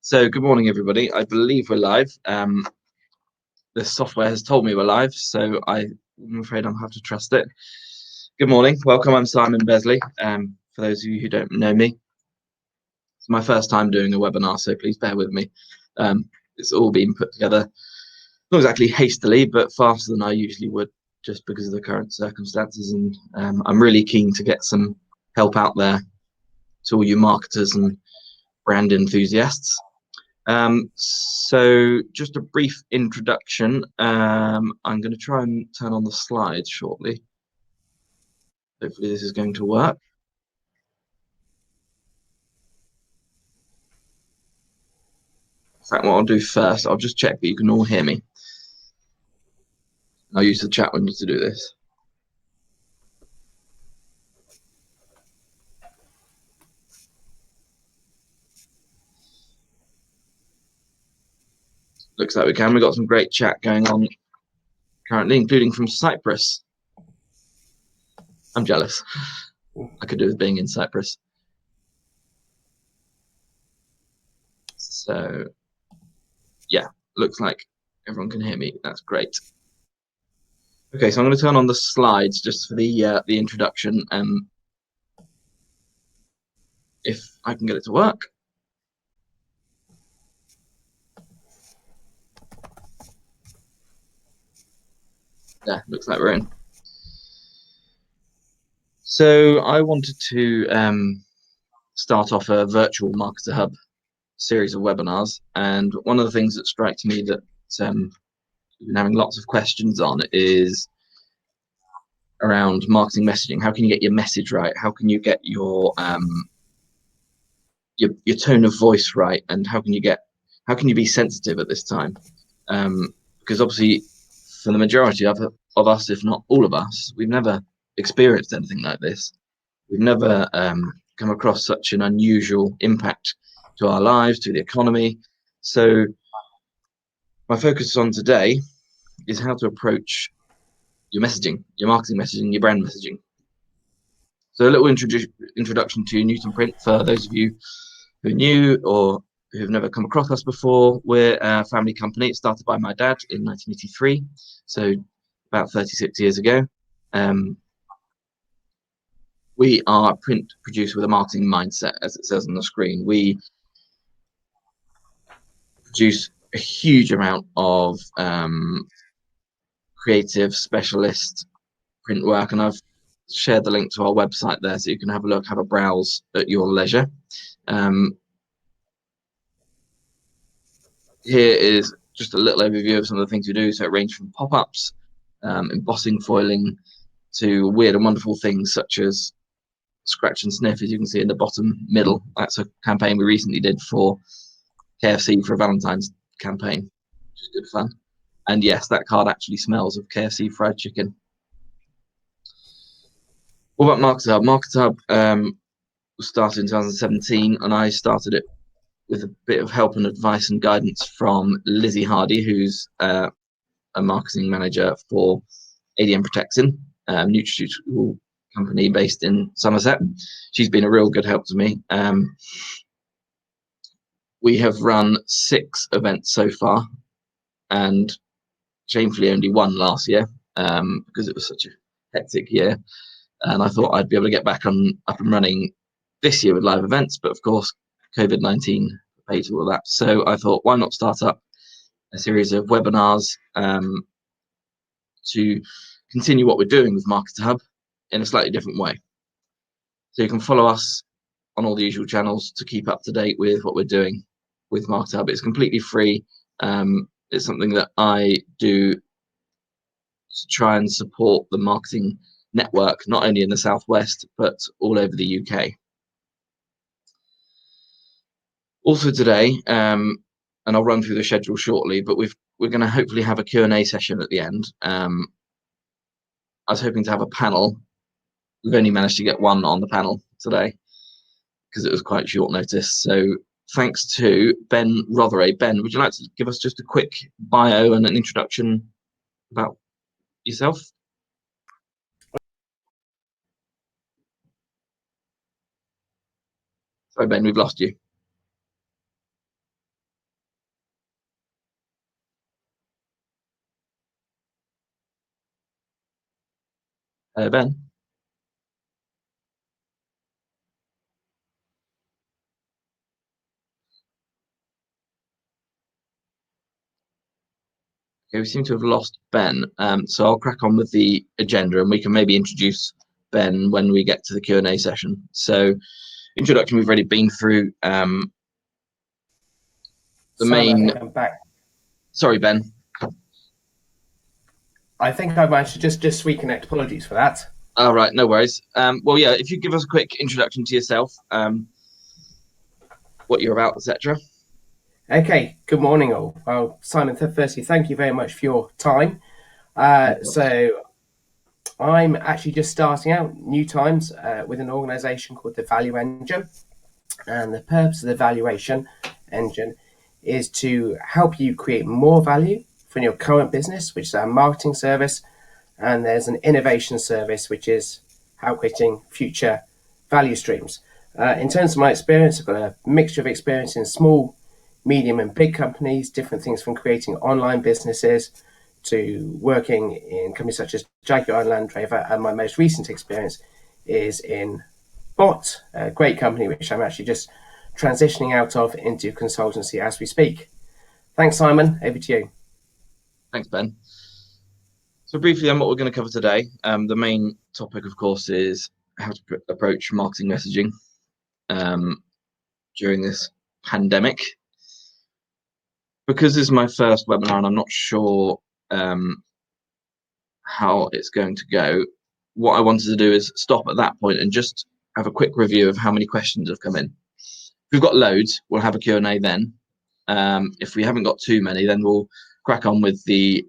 So good morning, everybody. I believe we're live. The software has told me we're live, so I'm afraid I'll have to trust it. Good morning. Welcome. I'm Simon Besley. For those of you who don't know me, it's my first time doing a webinar, so please bear with me. It's all been put together, not exactly hastily, but faster than I usually would, just because of the current circumstances. And I'm really keen to get some help out there to all you marketers and brand enthusiasts. So just a brief introduction. I'm going to try and turn on the slides shortly. Hopefully this is going to work. In fact, what I'll do first, I'll just check that you can all hear me. I'll use the chat window to do this. Looks like we can. We've got some great chat going on currently, including from Cyprus. I'm jealous. I could do with being in Cyprus. So, yeah, looks like everyone can hear me. That's great. Okay, so I'm going to turn on the slides just for the introduction. If I can get it to work. Yeah, looks like we're in. So I wanted to start off a virtual Marketer Hub series of webinars, and one of the things that strikes me that we've been having lots of questions on is around marketing messaging. How can you get your message right? How can you get your tone of voice right? And how can you be sensitive at this time? Because obviously, for the majority of us, if not all of us, we've never experienced anything like this. We've never come across such an unusual impact to our lives, to the economy. So my focus on today is how to approach your messaging, your marketing messaging, your brand messaging. So a little introduction to Newton Print for those of you who are new or who've never come across us before. We're a family company. It started by my dad in 1983, so about 36 years ago. We are a print producer with a marketing mindset, as it says on the screen. We produce a huge amount of creative specialist print work, and I've shared the link to our website there so you can have a look, have a browse at your leisure. Here is just a little overview of some of the things we do. So it ranges from pop-ups, embossing, foiling, to weird and wonderful things such as scratch and sniff, as you can see in the bottom middle. That's a campaign we recently did for KFC for a Valentine's campaign, which is good fun. And yes, that card actually smells of KFC fried chicken. What about Marketer Hub? Marketer Hub was started in 2017, and I started it with a bit of help and advice and guidance from Lizzie Hardy, who's a marketing manager for ADM Protexin, nutraceutical company based in Somerset. She's been a real good help to me. We have run 6 events so far, and shamefully only one last year because it was such a hectic year. And I thought I'd be able to get back up and running this year with live events, but of course, COVID-19 paid for all that. So I thought, why not start up a series of webinars to continue what we're doing with Marketer Hub in a slightly different way. So you can follow us on all the usual channels to keep up to date with what we're doing with Marketer Hub. It's completely free. It's something that I do to try and support the marketing network, not only in the Southwest, but all over the UK. Also today, and I'll run through the schedule shortly, but we're going to hopefully have a Q&A session at the end. I was hoping to have a panel. We've only managed to get one on the panel today because it was quite short notice. So thanks to Ben Rotheray. Ben, would you like to give us just a quick bio and an introduction about yourself? Sorry, Ben, we've lost you. Ben. Okay, we seem to have lost Ben. So I'll crack on with the agenda, and we can maybe introduce Ben when we get to the Q&A session. So introduction, we've already been through. The Simon, main. I think I'm back. Sorry, Ben. I think I managed to just reconnect. Apologies for that. All right, no worries. Well, yeah, if you give us a quick introduction to yourself, what you're about, etc. Okay, good morning all. Well, Simon, firstly, thank you very much for your time. So I'm actually just starting out new times with an organization called the Value Engine. And the purpose of the valuation engine is to help you create more value from your current business, which is our marketing service. And there's an innovation service, which is how creating future value streams. In terms of my experience, I've got a mixture of experience in small, medium, and big companies, different things from creating online businesses to working in companies such as Jaguar and Land Rover. And my most recent experience is in Bot, a great company which I'm actually just transitioning out of into consultancy as we speak. Thanks, Simon. Over to you. Thanks, Ben. So briefly on what we're going to cover today, the main topic, of course, is how to approach marketing messaging during this pandemic. Because this is my first webinar and I'm not sure how it's going to go, what I wanted to do is stop at that point and just have a quick review of how many questions have come in. If we've got loads, we'll have a Q&A then. If we haven't got too many, then we'll crack on with the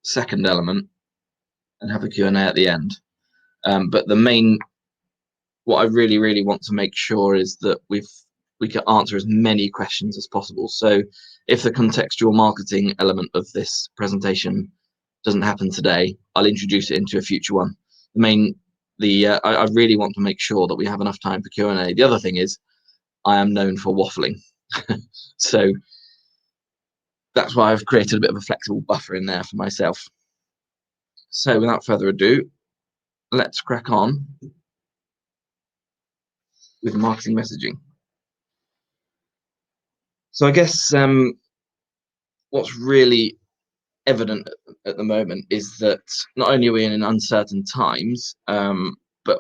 second element and have a Q&A at the end. But what I really want to make sure is that we can answer as many questions as possible. So if the contextual marketing element of this presentation doesn't happen today, I'll introduce it into a future one. I really want to make sure that we have enough time for Q&A. The other thing is I am known for waffling. So that's why I've created a bit of a flexible buffer in there for myself. So without further ado, let's crack on with marketing messaging. So I guess what's really evident at the moment is that not only are we in uncertain times, but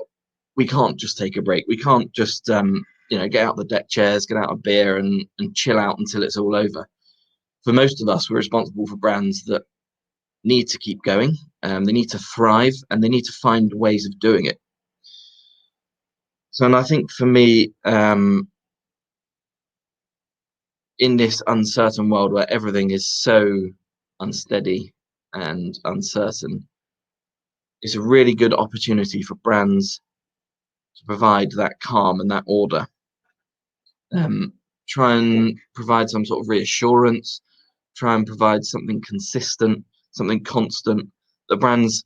we can't just take a break. We can't just get out the deck chairs, get out a beer and chill out until it's all over. For most of us, we're responsible for brands that need to keep going, they need to thrive, and they need to find ways of doing it. So, and I think for me, in this uncertain world where everything is so unsteady and uncertain, it's a really good opportunity for brands to provide that calm and that order. Try and provide some sort of reassurance, try and provide something consistent, something constant, that brands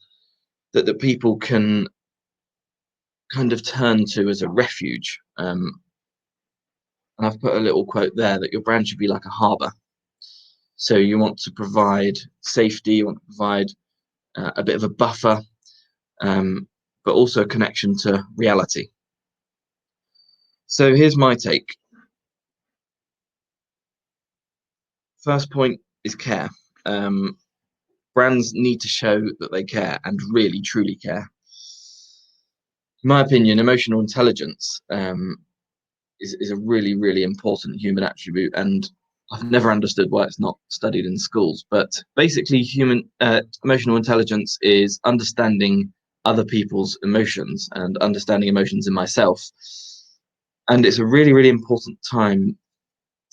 that people can kind of turn to as a refuge. And I've put a little quote there that your brand should be like a harbour. So you want to provide safety, you want to provide a bit of a buffer, but also a connection to reality. So here's my take. First point is care. Brands need to show that they care and really, truly care. In my opinion, emotional intelligence is a really, really important human attribute, and I've never understood why it's not studied in schools. But basically, emotional intelligence is understanding other people's emotions and understanding emotions in myself. And it's a really, really important time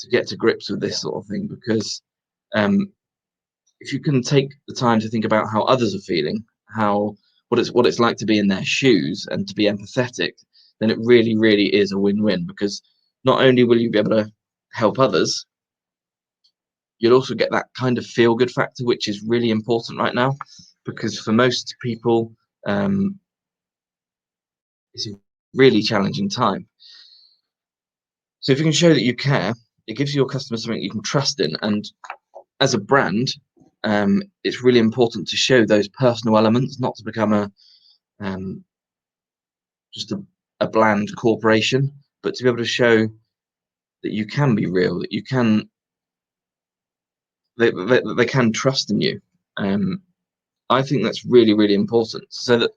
to get to grips with this sort of thing, because if you can take the time to think about how others are feeling, what it's like to be in their shoes and to be empathetic, then it really, really is a win-win, because not only will you be able to help others, you'll also get that kind of feel-good factor, which is really important right now, because for most people, it's a really challenging time. So if you can show that you care, it gives your customers something you can trust in. And as a brand, it's really important to show those personal elements, not to become a just a bland corporation, but to be able to show that you can be real, that you can, they can trust in you. I think that's really, really important. So that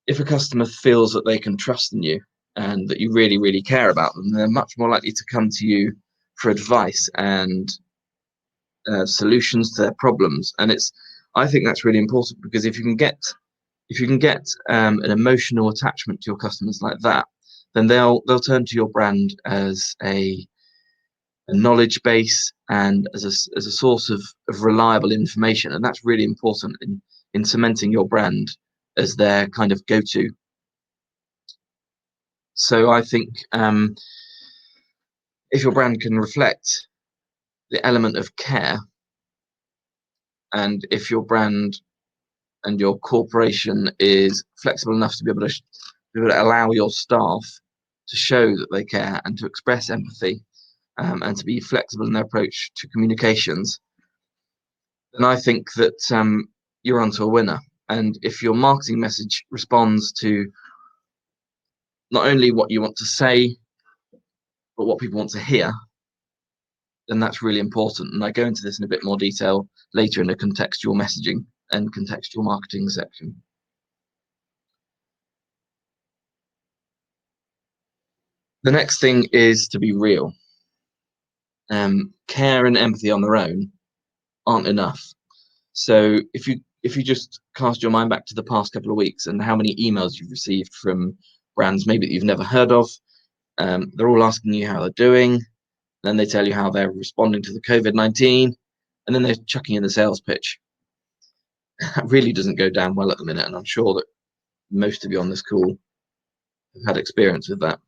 if a customer feels that they can trust in you and that you really, really care about them, they're much more likely to come to you for advice and solutions to their problems. And I think that's really important, because if you can get an emotional attachment to your customers like that, then they'll turn to your brand as a knowledge base and as a source of reliable information. And that's really important in cementing your brand as their kind of go-to. So I think if your brand can reflect the element of care, and if your brand and your corporation is flexible enough to be able to allow your staff to show that they care and to express empathy, and to be flexible in their approach to communications, then I think that you're onto a winner. And if your marketing message responds to not only what you want to say, but what people want to hear, then that's really important. And I go into this in a bit more detail later in the contextual messaging and contextual marketing section. The next thing is to be real. Care and empathy on their own aren't enough. So if you just cast your mind back to the past couple of weeks and how many emails you've received from brands maybe that you've never heard of, they're all asking you how they're doing. Then they tell you how they're responding to the COVID-19, and then they're chucking in the sales pitch. That really doesn't go down well at the minute, and I'm sure that most of you on this call have had experience with that.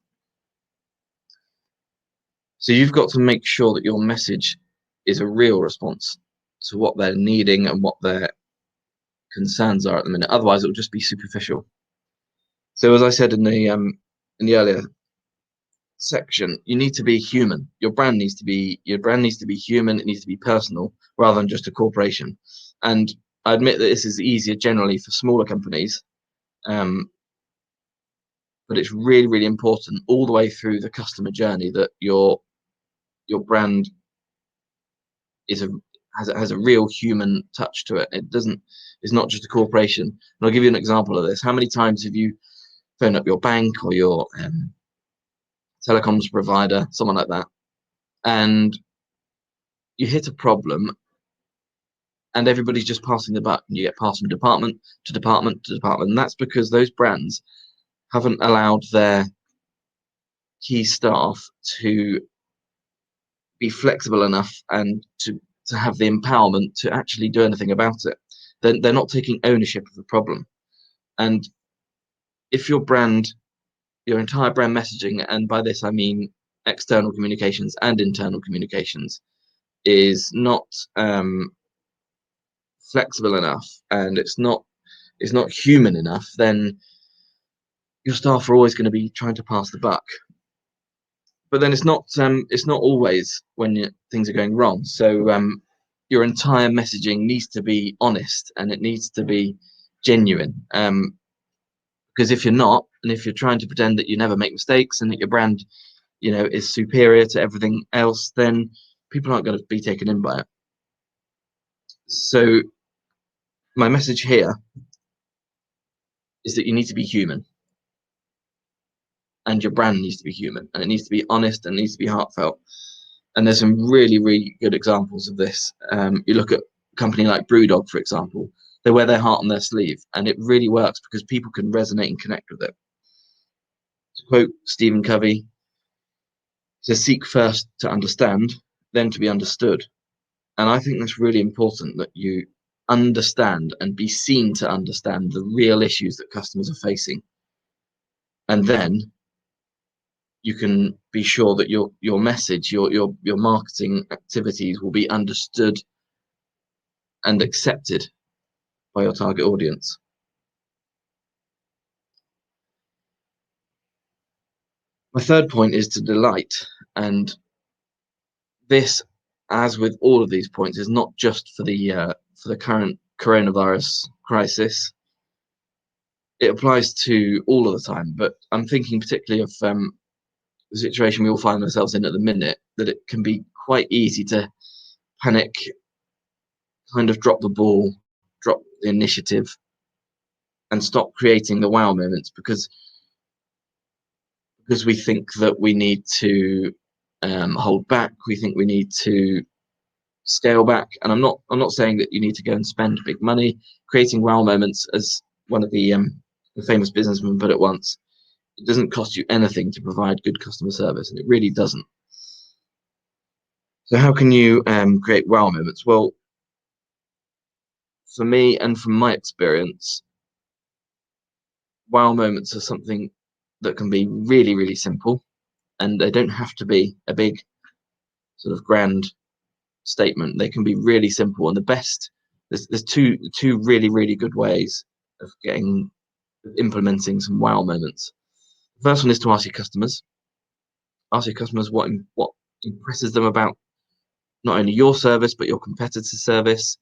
So you've got to make sure that your message is a real response to what they're needing and what their concerns are at the minute. Otherwise, it will just be superficial. So as I said in the earlier section, you need to be human. Your brand needs to be human. It needs to be personal rather than just a corporation. And I admit that this is easier generally for smaller companies, but it's really, really important all the way through the customer journey that your brand has a real human touch to it. It's not just a corporation. And I'll give you an example of this. How many times have you phoned up your bank or your telecoms provider, someone like that, and you hit a problem and everybody's just passing the buck, and you get passed from department to department to department? And that's because those brands haven't allowed their key staff to be flexible enough and to have the empowerment to actually do anything about it. They're not taking ownership of the problem. And if your entire brand messaging, and by this I mean external communications and internal communications, is not flexible enough and it's not human enough, then your staff are always going to be trying to pass the buck. But then it's not always when things are going wrong. So your entire messaging needs to be honest and it needs to be genuine. Because if you're not, and if you're trying to pretend that you never make mistakes and that your brand, is superior to everything else, then people aren't going to be taken in by it. So my message here is that you need to be human, and your brand needs to be human, and it needs to be honest and it needs to be heartfelt. And there's some really, really good examples of this. You look at a company like Brewdog, for example. They wear their heart on their sleeve, and it really works because people can resonate and connect with it. To quote Stephen Covey, to seek first to understand, then to be understood. And I think that's really important, that you understand and be seen to understand the real issues that customers are facing. And then you can be sure that your message, your marketing activities will be understood and accepted by your target audience. My third point is to delight. And this, as with all of these points, is not just for the current coronavirus crisis. it applies to all of the time, but I'm thinking particularly of the situation we all find ourselves in at the minute, that it can be quite easy to panic, kind of drop the ball, drop the initiative, and stop creating the wow moments because we think that we need to hold back. We think we need to scale back. And I'm not saying that you need to go and spend big money. Creating wow moments, as one of the famous businessmen put it once, it doesn't cost you anything to provide good customer service, and it really doesn't. So how can you create wow moments? Well, for me and from my experience, wow moments are something that can be really, really simple, and they don't have to be a big sort of grand statement. They can be really simple, and the best there's two really, really good ways of implementing some wow moments. The first one is to ask your customers. Ask your customers what impresses them about not only your service but your competitor's service.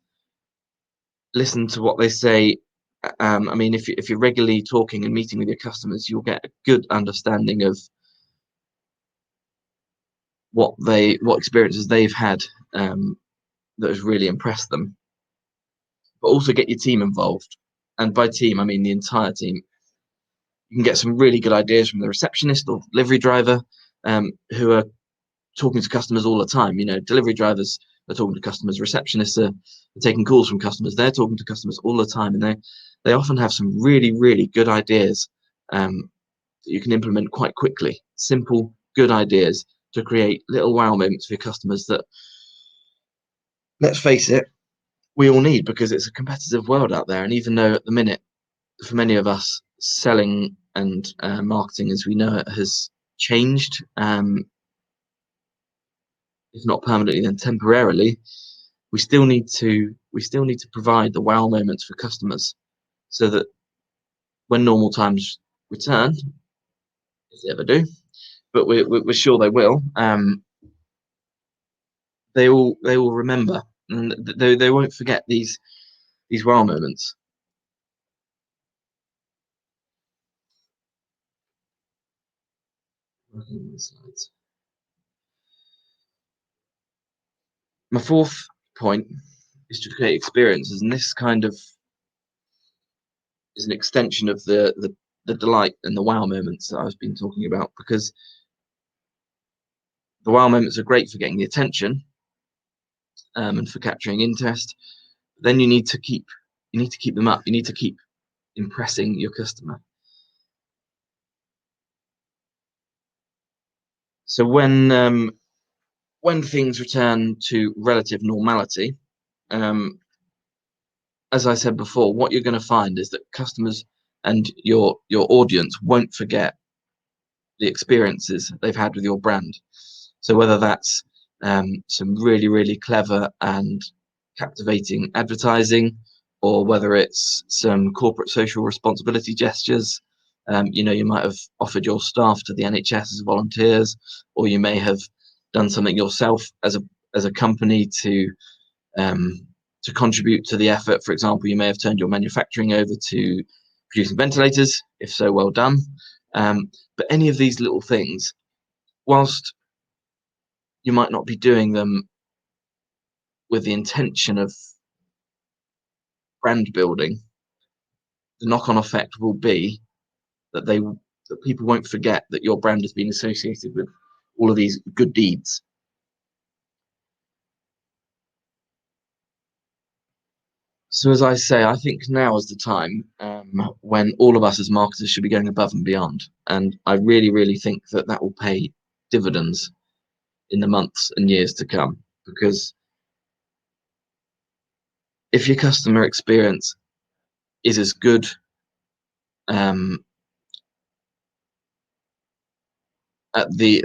Listen to what they say. I mean, if you're regularly talking and meeting with your customers, you'll get a good understanding of what experiences they've had that has really impressed them. But also get your team involved, and by team I mean the entire team. You can get some really good ideas from the receptionist or delivery driver, who are talking to customers all the time. You know, delivery drivers are talking to customers, receptionists are taking calls from customers. They're talking to customers all the time, and they often have some really, really good ideas that you can implement quite quickly. Simple, good ideas to create little wow moments for your customers that, let's face it, we all need, because it's a competitive world out there. And even though at the minute, for many of us, selling and marketing as we know it has changed, if not permanently, then temporarily, we still need to provide the wow moments for customers, so that when normal times return, if they ever do, but we're sure they will, they will remember, and they won't forget these wow moments. My fourth point is to create experiences, and this kind of is an extension of the delight and the wow moments that I've been talking about, because the wow moments are great for getting the attention and for capturing interest. But then you need to keep them up. You need to keep impressing your customer. So when things return to relative normality, as I said before, what you're going to find is that customers and your audience won't forget the experiences they've had with your brand. So whether that's some really, really clever and captivating advertising, or whether it's some corporate social responsibility gestures, you might have offered your staff to the NHS as volunteers, or you may have done something yourself as a company to contribute to the effort. For example, you may have turned your manufacturing over to producing ventilators. If so, well done. But any of these little things, whilst you might not be doing them with the intention of brand building, the knock-on effect will be that people won't forget that your brand has been associated with all of these good deeds. So as I say, I think now is the time when all of us as marketers should be going above and beyond. And I really, really think that will pay dividends in the months and years to come. Because if your customer experience is as good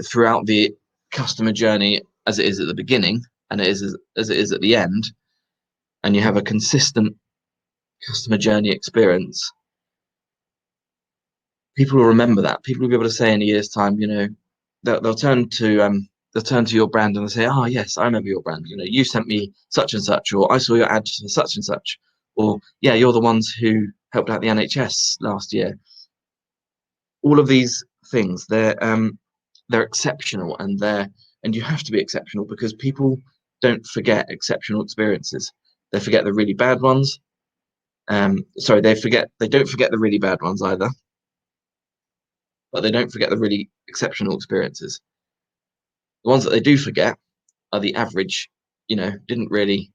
throughout the customer journey as it is at the beginning, and it is as it is at the end, and you have a consistent customer journey experience, people will remember that. People will be able to say in a year's time, they'll turn to your brand and they'll say, "Oh yes, I remember your brand. You sent me such and such, or I saw your ad for such and such." or yeah, you're the ones who helped out the NHS last year. All of these things, they're exceptional, and you have to be exceptional, because people don't forget exceptional experiences. They forget the really bad ones. Sorry, they don't forget the really bad ones either, but they don't forget the really exceptional experiences. The ones that they do forget are the average, didn't really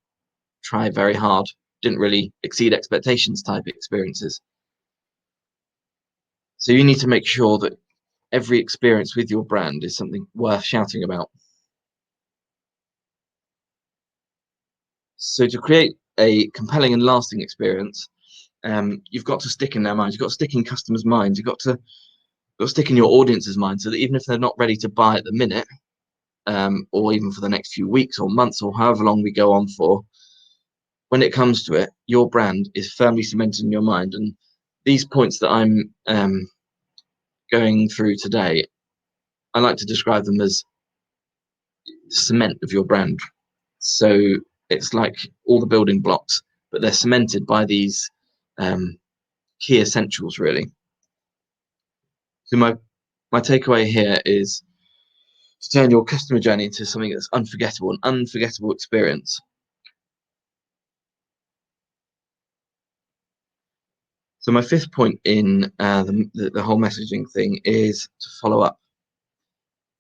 try very hard, didn't really exceed expectations type experiences. So you need to make sure that every experience with your brand is something worth shouting about. So to create a compelling and lasting experience, you've got to stick in their minds. You've got to stick in customers' minds. You've got to stick in your audience's mind, so that even if they're not ready to buy at the minute, or even for the next few weeks or months or however long we go on for, when it comes to it, your brand is firmly cemented in your mind. And these points that I'm going through today, I like to describe them as cement of your brand. So it's like all the building blocks, but they're cemented by these key essentials, really. So my takeaway here is to turn your customer journey into something that's unforgettable, an unforgettable experience. So my fifth point in the whole messaging thing is to follow up.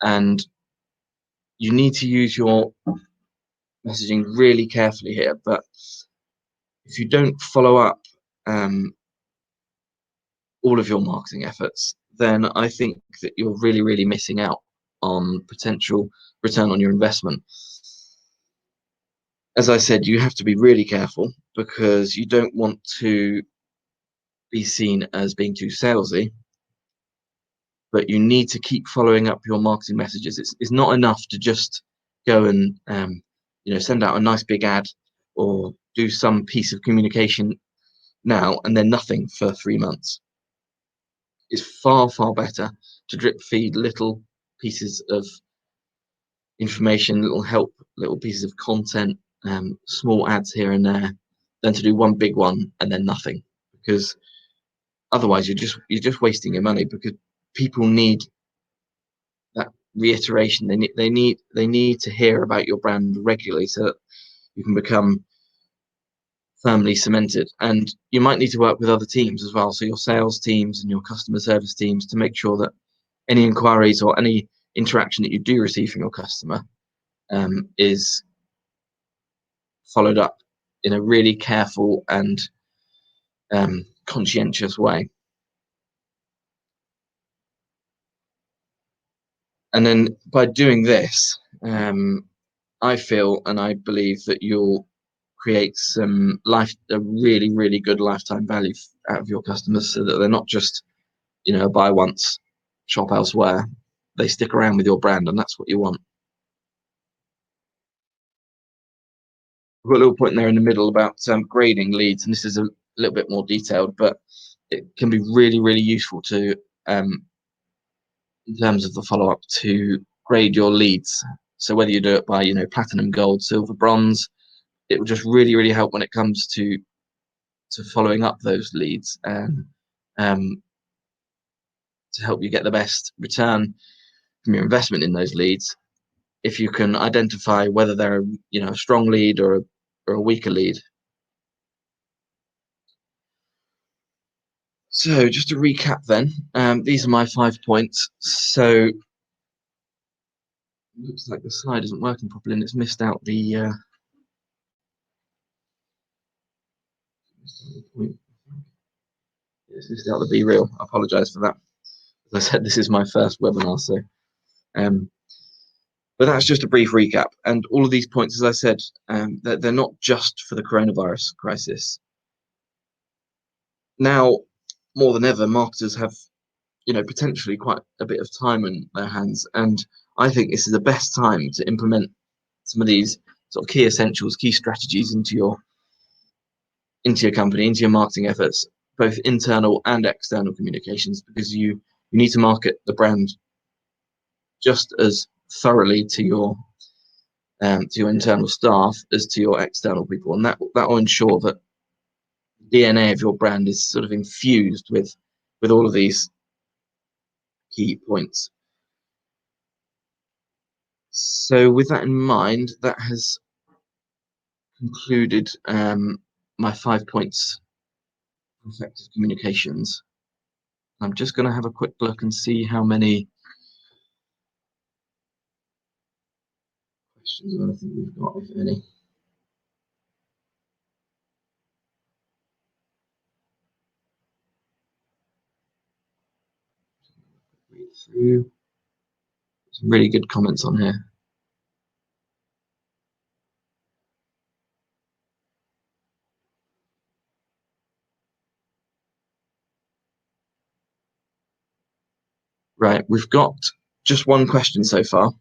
And you need to use your messaging really carefully here. But if you don't follow up all of your marketing efforts, then I think that you're really, really missing out on potential return on your investment. As I said, you have to be really careful, because you don't want to be seen as being too salesy, but you need to keep following up your marketing messages. It's not enough to just go and send out a nice big ad or do some piece of communication now and then nothing for 3 months. It's far, far better to drip feed little pieces of information, little pieces of content, small ads here and there, than to do one big one and then nothing. Because otherwise you're just wasting your money, because people need that reiteration. They need to hear about your brand regularly, so that you can become firmly cemented. And you might need to work with other teams as well, so your sales teams and your customer service teams, to make sure that any inquiries or any interaction that you do receive from your customer is followed up in a really careful and conscientious way. And then by doing this, I feel and I believe that you'll create a really, really good lifetime value out of your customers, so that they're not just, buy once, shop elsewhere. They stick around with your brand, and that's what you want. I've got a little point there in the middle about grading leads, and this is a little bit more detailed, but it can be really, really useful to, in terms of the follow-up, to grade your leads. So whether you do it by, platinum, gold, silver, bronze, it will just really, really help when it comes to following up those leads, and to help you get the best return from your investment in those leads. If you can identify whether they're a strong lead or a weaker lead. So just to recap then, these are my 5 points. So looks like the slide isn't working properly, and it's missed out the Be Real. I apologize for that. As I said, this is my first webinar, so but that's just a brief recap. And all of these points, as I said, they're not just for the coronavirus crisis. Now, more than ever, marketers have, potentially quite a bit of time in their hands, and I think this is the best time to implement some of these sort of key essentials, key strategies into your company, into your marketing efforts, both internal and external communications, because you need to market the brand just as thoroughly to your internal staff as to your external people, and that will ensure that DNA of your brand is sort of infused with all of these key points. So with that in mind, that has concluded my 5 points for effective communications. I'm just going to have a quick look and see how many questions or anything we've got, if any. Read through. Some really good comments on here. Right, we've got just one question so far.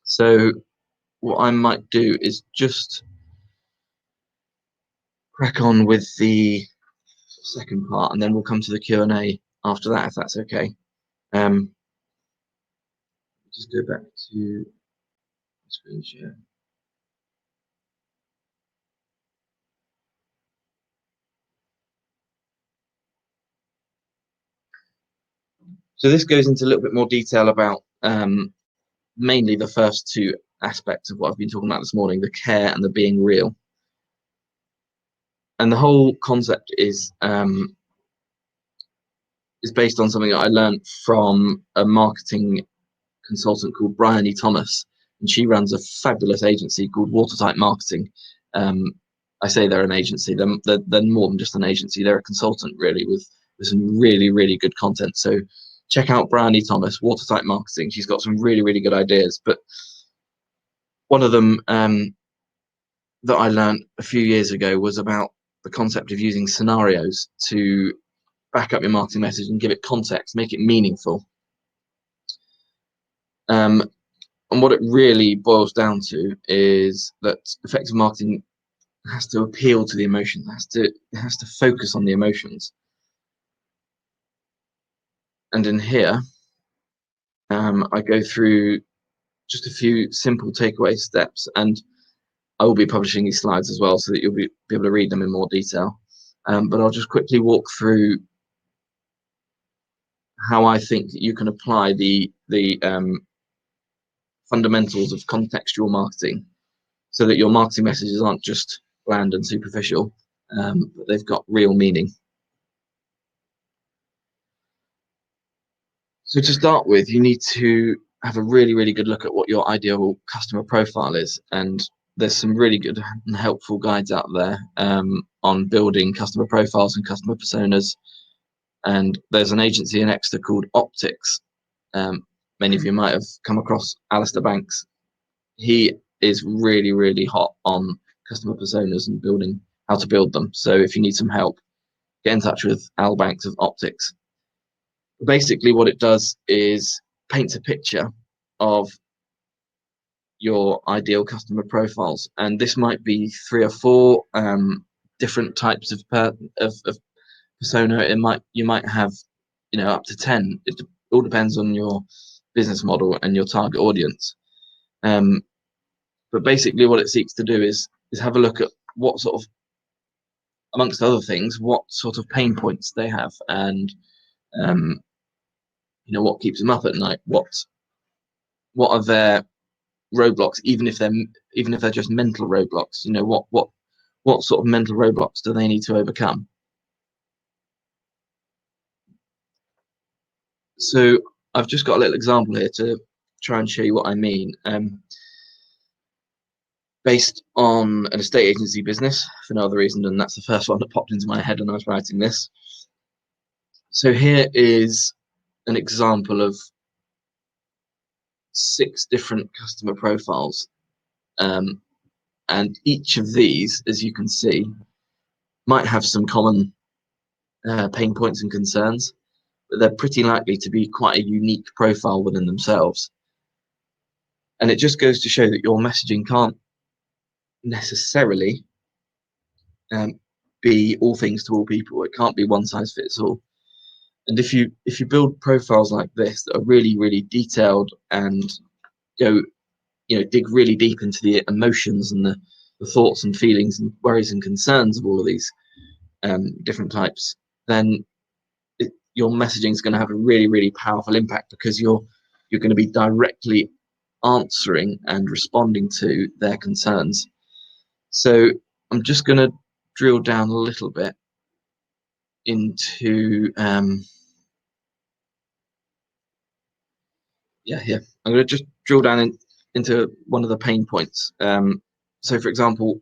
So what I might do is just crack on with the second part, and then we'll come to the Q&A after that, if that's okay. Just go back to screen share. So this goes into a little bit more detail about mainly the first two aspects of what I've been talking about this morning, the care and the being real. And the whole concept is based on something that I learned from a marketing consultant called Bryony Thomas, and she runs a fabulous agency called Watertight Marketing. I say they're an agency. They're more than just an agency. They're a consultant, really, with some really, really good content. So check out Bryony Thomas, Watertight Marketing. She's got some really, really good ideas. But one of them that I learned a few years ago was about the concept of using scenarios to back up your marketing message and give it context, make it meaningful. And what it really boils down to is that effective marketing has to appeal to the emotions, it has to focus on the emotions. And in here, I go through just a few simple takeaway steps, and I will be publishing these slides as well so that you'll be able to read them in more detail. But I'll just quickly walk through how I think that you can apply the fundamentals of contextual marketing so that your marketing messages aren't just bland and superficial, but they've got real meaning. So to start with, you need to have a really, really good look at what your ideal customer profile is. And there's some really good and helpful guides out there on building customer profiles and customer personas. And there's an agency in Exeter called Optics. Many of you might have come across Alistair Banks. He is really, really hot on customer personas and building how to build them. So if you need some help, get in touch with Al Banks of Optics. Basically, what it does is paints a picture of your ideal customer profiles, and this might be 3 or 4 different types of persona. You might have, up to 10. It all depends on your business model and your target audience. But basically, what it seeks to do is have a look at what sort of, amongst other things, what sort of pain points they have, and what keeps them up at night. What are their roadblocks, even if they're just mental roadblocks? What sort of mental roadblocks do they need to overcome? So I've just got a little example here to try and show you what I mean. Based on an estate agency business for no other reason than that's the first one that popped into my head when I was writing this. So here is an example of 6 different customer profiles. And each of these, as you can see, might have some common pain points and concerns, but they're pretty likely to be quite a unique profile within themselves. And it just goes to show that your messaging can't necessarily be all things to all people. It can't be one size fits all. And if you build profiles like this that are really, really detailed and go, dig really deep into the emotions and the thoughts and feelings and worries and concerns of all of these different types, then your messaging is going to have a really, really powerful impact, because you're going to be directly answering and responding to their concerns. So I'm just going to drill down a little bit into here. I'm going to just drill down into one of the pain points. So, for example,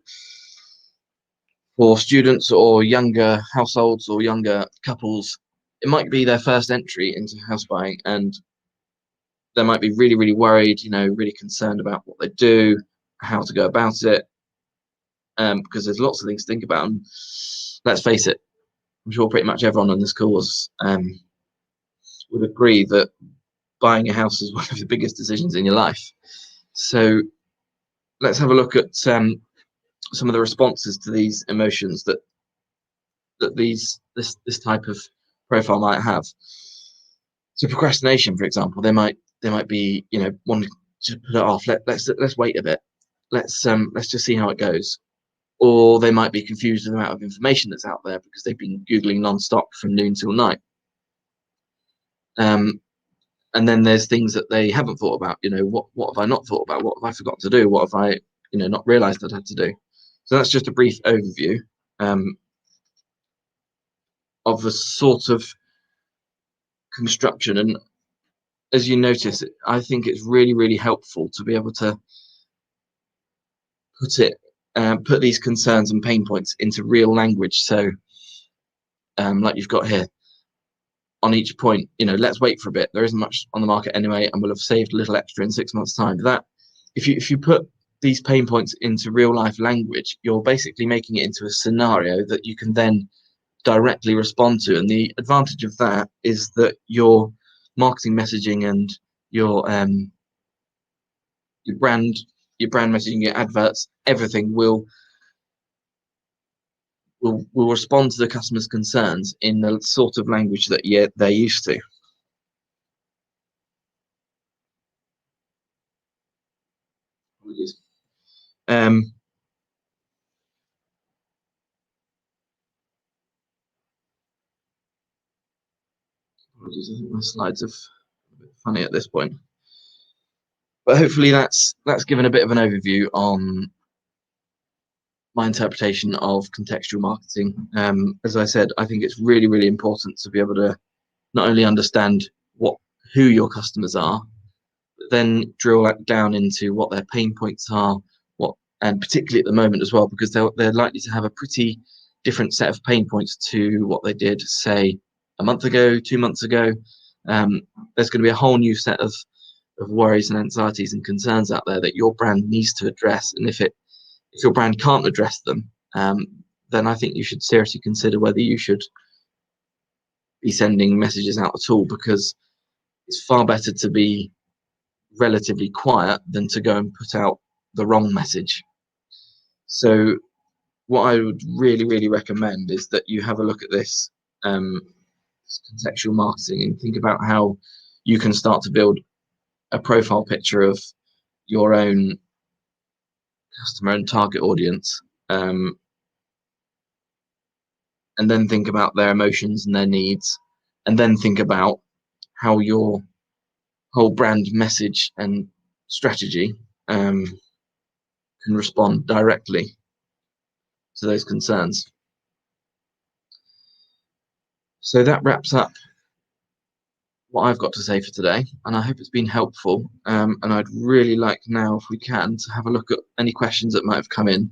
for students or younger households or younger couples, it might be their first entry into house buying, and they might be really, really worried, really concerned about what they do, how to go about it, because there's lots of things to think about. And let's face it, I'm sure pretty much everyone on this course would agree that buying a house is one of the biggest decisions in your life. So let's have a look at some of the responses to these emotions that this type of profile might have. So procrastination, for example, they might be wanting to put it off. Let's wait a bit. Let's just see how it goes. Or they might be confused with the amount of information that's out there because they've been Googling non-stop from noon till night. And then there's things that they haven't thought about. What have I not thought about? What have I forgot to do? What have I not realized I'd had to do? So that's just a brief overview of the sort of construction. And as you notice, I think it's really, really helpful to be able to put these concerns and pain points into real language. So like you've got here on each point, let's wait for a bit. There isn't much on the market anyway, and we'll have saved a little extra in 6 months' time. That if you put these pain points into real life language, you're basically making it into a scenario that you can then directly respond to. And the advantage of that is that your marketing messaging and your brand messaging, your adverts, everything will respond to the customer's concerns in the sort of language that they're used to. Apologies. Apologies, I think my slides are a bit funny at this point. But hopefully that's given a bit of an overview on my interpretation of contextual marketing. As I said, I think it's really, really important to be able to not only understand who your customers are, but then drill down into what their pain points are, and particularly at the moment as well, because they're likely to have a pretty different set of pain points to what they did, say, a month ago, 2 months ago. There's going to be a whole new set of worries and anxieties and concerns out there that your brand needs to address. And if your brand can't address them, then I think you should seriously consider whether you should be sending messages out at all, because it's far better to be relatively quiet than to go and put out the wrong message. So what I would really, really recommend is that you have a look at this contextual marketing and think about how you can start to build a profile picture of your own customer and target audience, and then think about their emotions and their needs, and then think about how your whole brand message and strategy can respond directly to those concerns. So that wraps up what I've got to say for today, and I hope it's been helpful. And I'd really like now, if we can, to have a look at any questions that might have come in,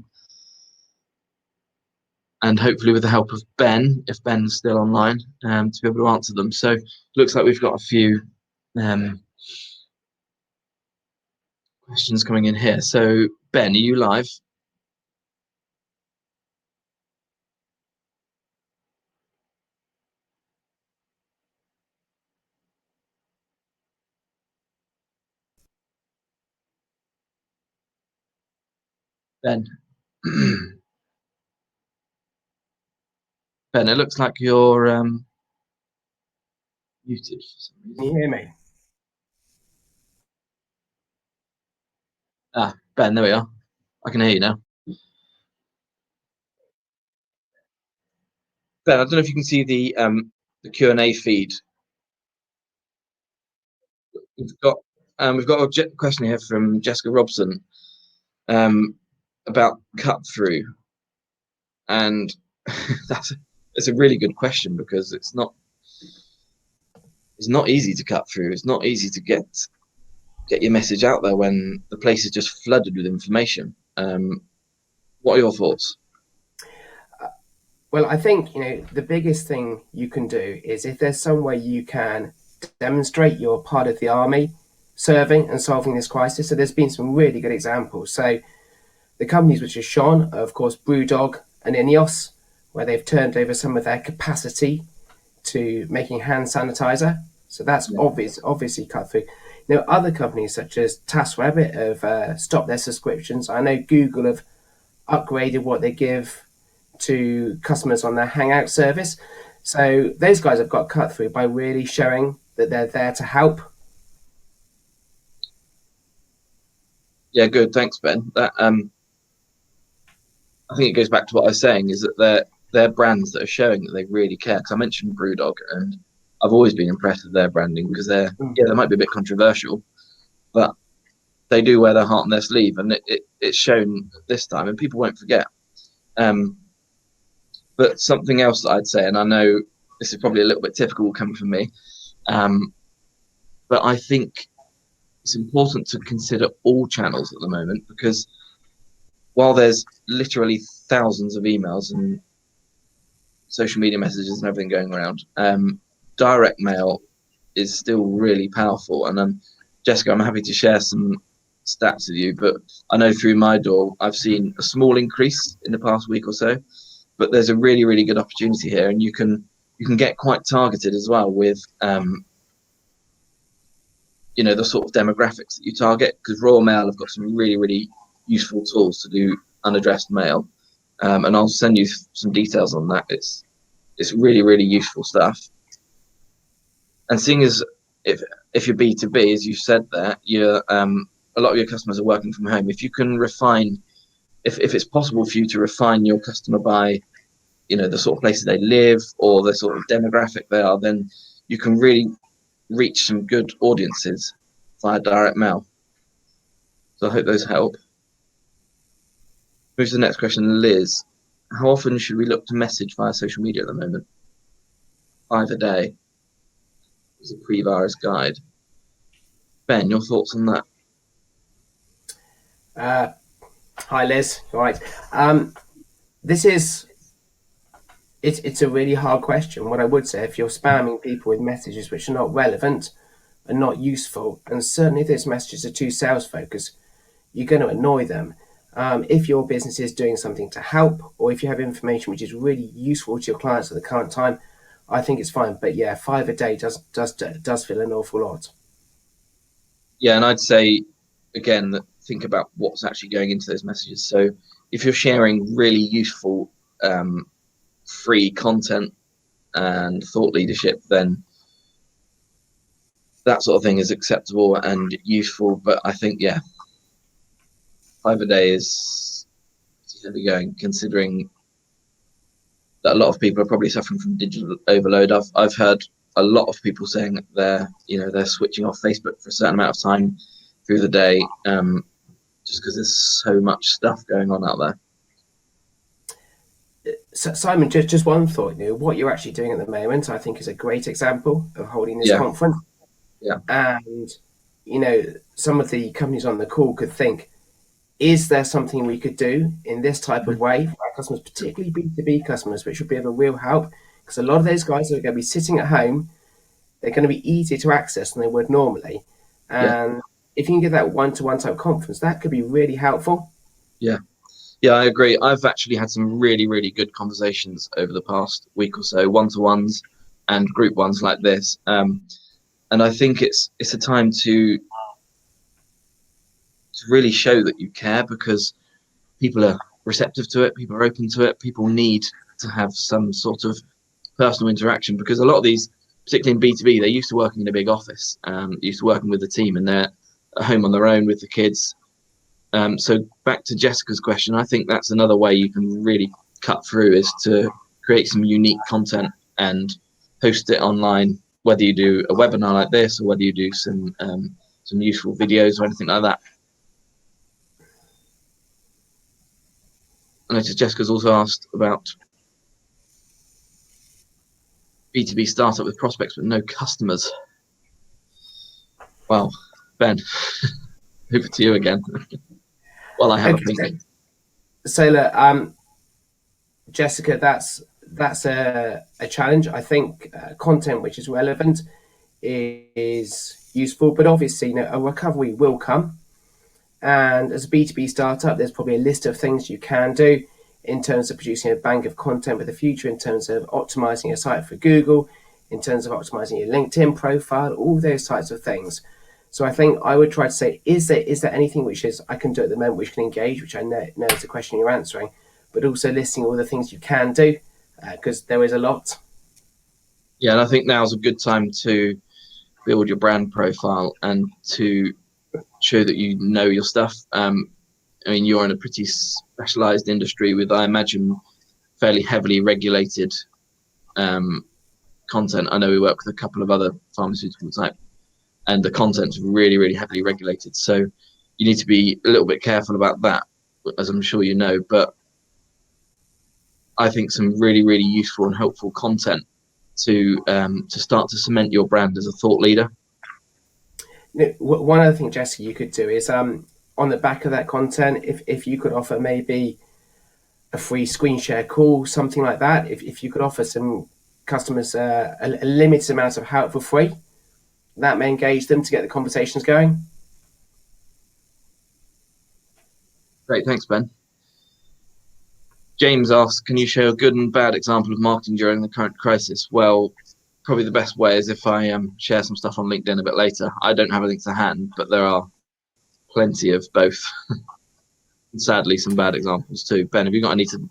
and hopefully with the help of Ben, if Ben's still online, to be able to answer them. So looks like we've got a few questions coming in here. So Ben, are you live? Ben? Ben, it looks like you're muted for some reason. Can you hear me? Ben, there we are. I can hear you now. Ben, I don't know if you can see the Q&A feed. We've got a question here from Jessica Robson about cut through, and it's a really good question, because it's not easy to cut through. It's not easy to get your message out there when the place is just flooded with information. What are your thoughts? Well, I think, the biggest thing you can do is, if there's some way you can demonstrate you're part of the army serving and solving this crisis. So there's been some really good examples. So the companies which have shone are, of course, Brewdog and Ineos, where they've turned over some of their capacity to making hand sanitizer. So that's obviously cut through. Other companies such as TaskRabbit have stopped their subscriptions. I know Google have upgraded what they give to customers on their Hangout service. So those guys have got cut through by really showing that they're there to help. Yeah, good. Thanks, Ben. That I think it goes back to what I was saying, is that they're brands that are showing that they really care. Because I mentioned Brewdog, and I've always been impressed with their branding, because they might be a bit controversial, but they do wear their heart on their sleeve, and it's shown this time, and people won't forget. But something else that I'd say, and I know this is probably a little bit typical coming from me, but I think it's important to consider all channels at the moment, because while there's literally thousands of emails and social media messages and everything going around, direct mail is still really powerful. And Jessica, I'm happy to share some stats with you, but I know through my door I've seen a small increase in the past week or so, but there's a really, really good opportunity here, and you can get quite targeted as well with the sort of demographics that you target, because Royal Mail have got some really, really useful tools to do unaddressed mail, and I'll send you some details on that. It's really, really useful stuff. And seeing as if you're B2B, as you said there, you're a lot of your customers are working from home. If you can refine, if it's possible for you to refine your customer by the sort of places they live or the sort of demographic they are, then you can really reach some good audiences via direct mail. So I hope those help. Move to the next question, Liz. How often should we look to message via social media at the moment? 5 a day is a pre-virus guide. Ben, your thoughts on that? Hi, Liz. All right. It's a really hard question. What I would say, if you're spamming people with messages which are not relevant and not useful, and certainly if those messages are too sales focused, you're going to annoy them. If your business is doing something to help, or if you have information which is really useful to your clients at the current time, I think it's fine. But yeah, 5 a day does feel an awful lot. Yeah, and I'd say again that think about what's actually going into those messages. So if you're sharing really useful free content and thought leadership, then that sort of thing is acceptable and useful. But I think 5 a day is heavy going, considering that a lot of people are probably suffering from digital overload. I've heard a lot of people saying that they're switching off Facebook for a certain amount of time through the day, just because there's so much stuff going on out there. So, Simon, just one thought. What you're actually doing at the moment, I think, is a great example of holding this conference. Yeah. And some of the companies on the call could think, is there something we could do in this type of way for our customers, particularly B2B customers, which would be of a real help? Because a lot of those guys are going to be sitting at home. They're going to be easier to access than they would normally. And if you can get that one-to-one type conference, that could be really helpful. Yeah, I agree. I've actually had some really, really good conversations over the past week or so, one-to-ones and group ones like this. And I think it's a time to really show that you care, because people are receptive to it, people are open to it, people need to have some sort of personal interaction, because a lot of these, particularly in B2B, they're used to working in a big office, used to working with the team, and they're at home on their own with the kids. So back to Jessica's question, I think that's another way you can really cut through, is to create some unique content and post it online, whether you do a webinar like this or whether you do some useful videos or anything like that. I noticed Jessica's also asked about B2B startup with prospects but no customers. Well, Ben, over to you again. Well, I have a think. So look, Jessica, that's a challenge. I think content which is relevant is useful, but obviously, a recovery will come. And as a B2B startup, there's probably a list of things you can do in terms of producing a bank of content for the future, in terms of optimizing your site for Google, in terms of optimizing your LinkedIn profile, all those types of things. So I think I would try to say, is there anything which is I can do at the moment which can engage, which I know is the question you're answering, but also listing all the things you can do, because there is a lot. Yeah, and I think now's a good time to build your brand profile and to show that you know your stuff. I mean, you're in a pretty specialized industry with, I imagine, fairly heavily regulated content. I know we work with a couple of other pharmaceutical type, and the content's really, really heavily regulated. So you need to be a little bit careful about that, as I'm sure you know. But I think some really, really useful and helpful content to start to cement your brand as a thought leader. One other thing, Jessica, you could do is on the back of that content, if you could offer maybe a free screen share call, something like that. If you could offer some customers a limited amount of help for free, that may engage them to get the conversations going. Great, thanks, Ben. James asks, can you share a good and bad example of marketing during the current crisis? Well, probably the best way is if I share some stuff on LinkedIn a bit later. I don't have anything to hand, but there are plenty of both. And sadly, some bad examples too. Ben, have you got any to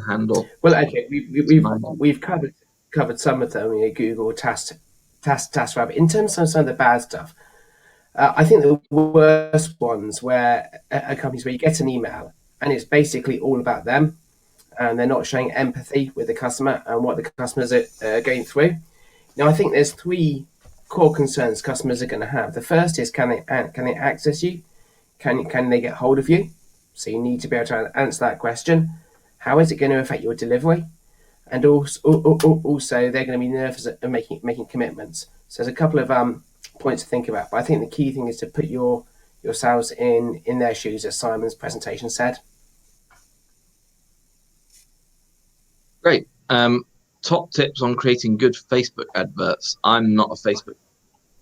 handle? Well, okay, we've covered some of them. Google, TaskRabbit. In terms of some of the bad stuff, I think the worst ones where a companies where you get an email and it's basically all about them, and they're not showing empathy with the customer and what the customers are going through. Now, I think there's three core concerns customers are going to have. The first is, can they access you? Can they get hold of you? So you need to be able to answer that question. How is it going to affect your delivery? And also they're going to be nervous at making commitments. So there's a couple of points to think about. But I think the key thing is to put yourselves in their shoes, as Simon's presentation said. Great. Top tips on creating good Facebook adverts. I'm not a Facebook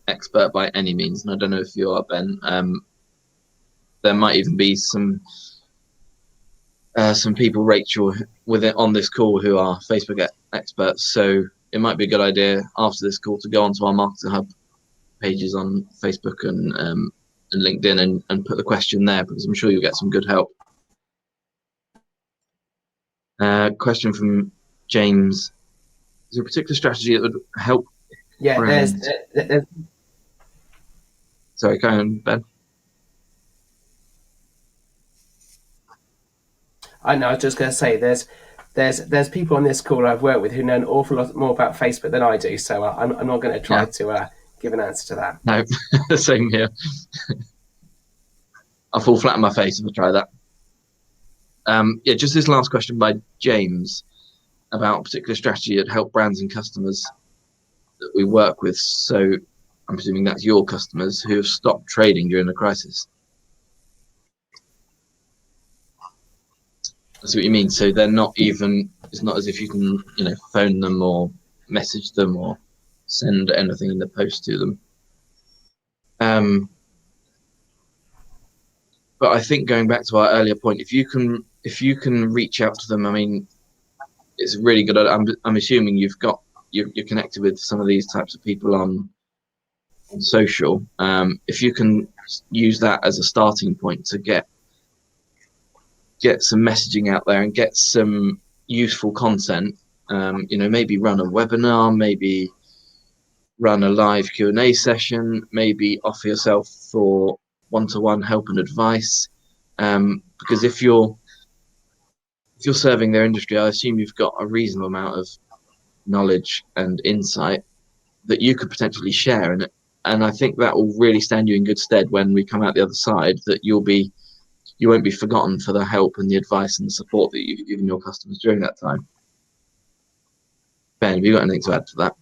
expert by any means, and I don't know if you are, Ben. There might even be some people, Rachel, with it on this call who are Facebook experts. So it might be a good idea after this call to go onto our Marketer Hub pages on Facebook and LinkedIn and put the question there, because I'm sure you'll get some good help. Question from James. Is there a particular strategy that would help? Yeah, there's Sorry, go on, Ben. I know. I was just going to say there's people on this call I've worked with who know an awful lot more about Facebook than I do. So I'm not going to try to give an answer to that. No, same here. I'll fall flat on my face if I try that. Yeah, just this last question by James about a particular strategy that help brands and customers that we work with. So I'm presuming that's your customers who have stopped trading during the crisis. I see what you mean. So they're not even, it's not as if you can, phone them or message them or send anything in the post to them. But I think going back to our earlier point, if you can reach out to them, I mean, it's really good. I'm assuming you're connected with some of these types of people on social. If you can use that as a starting point to get some messaging out there and get some useful content, maybe run a webinar, maybe run a live Q&A session, maybe offer yourself for one-to-one help and advice, because if you're if you're serving their industry, I assume you've got a reasonable amount of knowledge and insight that you could potentially share in it. And I think that will really stand you in good stead when we come out the other side, that you won't be forgotten for the help and the advice and the support that you've given your customers during that time. Ben, have you got anything to add to that?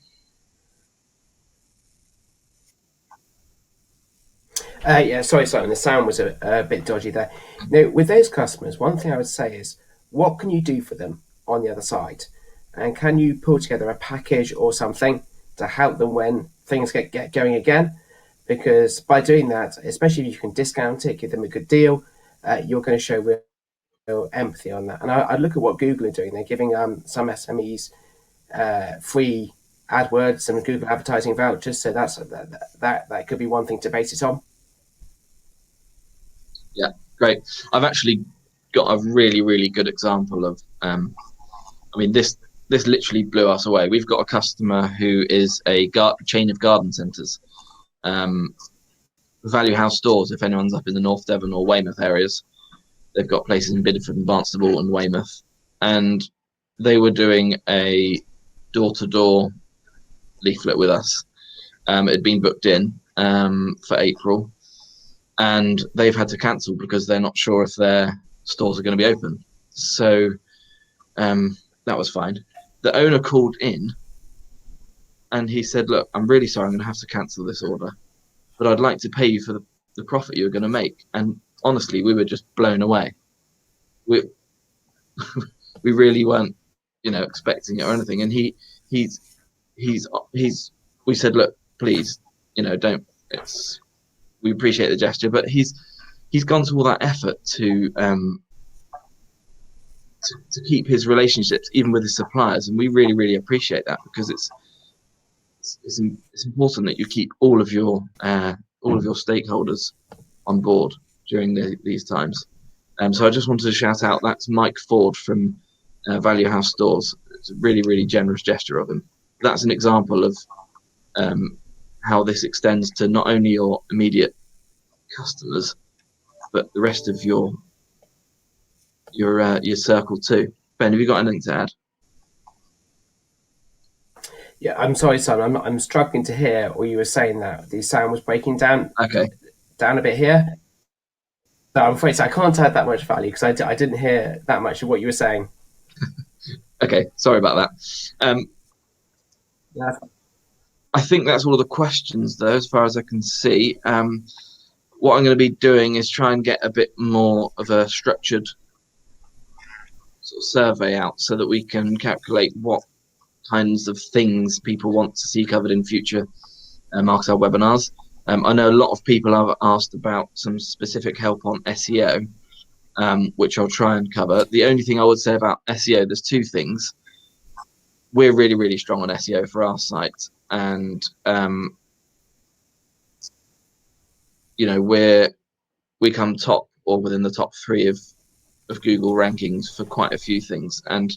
Yeah, sorry, Simon, the sound was a bit dodgy there. Now, with those customers, one thing I would say is, what can you do for them on the other side? And can you pull together a package or something to help them when things get going again? Because by doing that, especially if you can discount it, give them a good deal, you're going to show real empathy on that. And I look at what Google are doing. They're giving some SMEs free AdWords and Google advertising vouchers. So that could be one thing to base it on. Yeah, great. I've actually got a really, really good example of, this literally blew us away. We've got a customer who is a chain of garden centres, Value House stores. If anyone's up in the North Devon or Weymouth areas, they've got places in Bideford and Barnstaple and Weymouth. And they were doing a door-to-door leaflet with us. It had been booked in for April, and they've had to cancel because they're not sure if their stores are going to be open. So that was fine. The owner called in and he said, look, I'm really sorry, I'm going to have to cancel this order, but I'd like to pay you for the profit you're going to make. And honestly, we were just blown away. We we really weren't, expecting it or anything. And we said, look, please, don't, we appreciate the gesture, but he's gone to all that effort to keep his relationships even with his suppliers, and we really, really appreciate that, because it's important that you keep all of your stakeholders on board during these times. So I just wanted to shout out, that's Mike Ford from Value House Stores. It's a really, really generous gesture of him. That's an example of how this extends to not only your immediate customers, but the rest of your circle too. Ben, have you got anything to add? Yeah, I'm sorry, son. I'm struggling to hear what you were saying. That the sound was breaking down. Okay. Down a bit here. So I'm afraid I can't add that much value because I didn't hear that much of what you were saying. Okay, sorry about that. Yeah. I think that's all of the questions, though, as far as I can see. What I'm going to be doing is try and get a bit more of a structured sort of survey out, so that we can calculate what kinds of things people want to see covered in future Marketer webinars. I know a lot of people have asked about some specific help on SEO, which I'll try and cover. The only thing I would say about SEO, there's two things. We're really, really strong on SEO for our site, and we come top or within the top 3 of Google rankings for quite a few things, and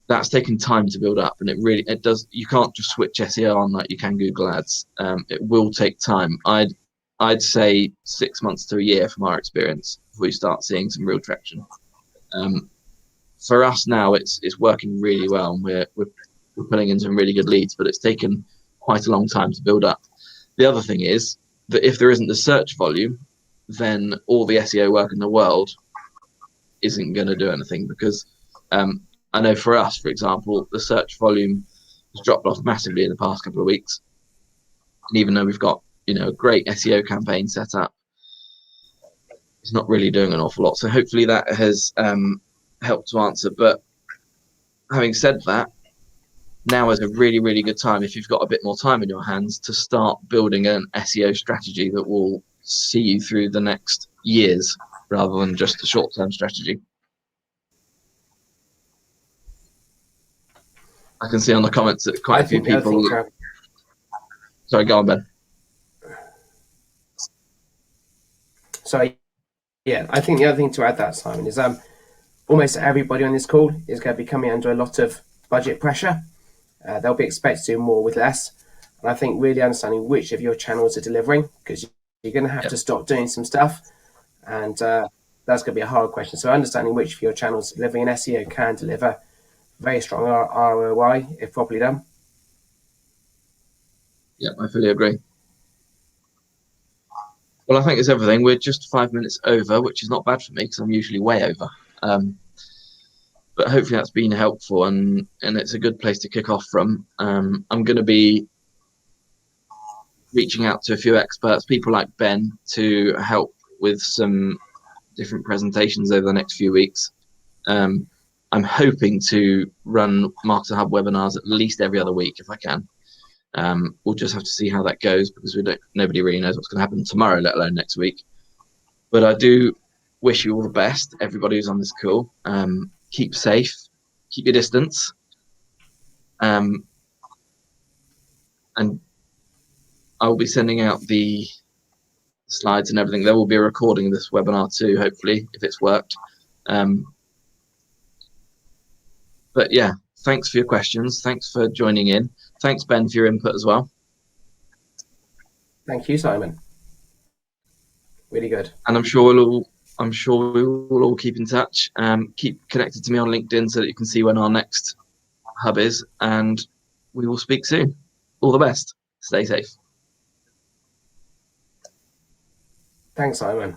that's taken time to build up. And it does. You can't just switch SEO on like you can Google Ads. It will take time. I'd say 6 months to a year from our experience before we start seeing some real traction. For us now, it's working really well, and we're pulling in some really good leads, but it's taken quite a long time to build up. The other thing is that if there isn't the search volume, then all the SEO work in the world isn't going to do anything, because I know for us, for example, the search volume has dropped off massively in the past couple of weeks. And even though we've got, a great SEO campaign set up, it's not really doing an awful lot. So hopefully that has helped to answer. But having said that, now is a really, really good time, if you've got a bit more time in your hands, to start building an SEO strategy that will see you through the next years, rather than just a short-term strategy. I can see on the comments that quite a few people. Sorry, go on, Ben. So, yeah, I think the other thing to add that, Simon, is almost everybody on this call is going to be coming under a lot of budget pressure. They'll be expected to do more with less. And I think really understanding which of your channels are delivering, because you're going to have to stop doing some stuff. And that's going to be a hard question. So understanding which of your channels delivering an SEO can deliver very strong ROI if properly done. Yeah, I fully agree. Well, I think it's everything. We're just 5 minutes over, which is not bad for me because I'm usually way over. But hopefully that's been helpful, and it's a good place to kick off from. I'm going to be reaching out to a few experts, people like Ben, to help with some different presentations over the next few weeks. I'm hoping to run Marketer Hub webinars at least every other week if I can. We'll just have to see how that goes because nobody really knows what's going to happen tomorrow, let alone next week. But I do wish you all the best, everybody who's on this call. Keep safe, keep your distance, and I'll be sending out the slides and everything. There will be a recording of this webinar too, hopefully, if it's worked. But yeah, thanks for your questions. Thanks for joining in. Thanks, Ben, for your input as well. Thank you, Simon. Really good. And I'm sure we will all keep in touch. Keep connected to me on LinkedIn so that you can see when our next hub is, and we will speak soon. All the best. Stay safe. Thanks, Simon.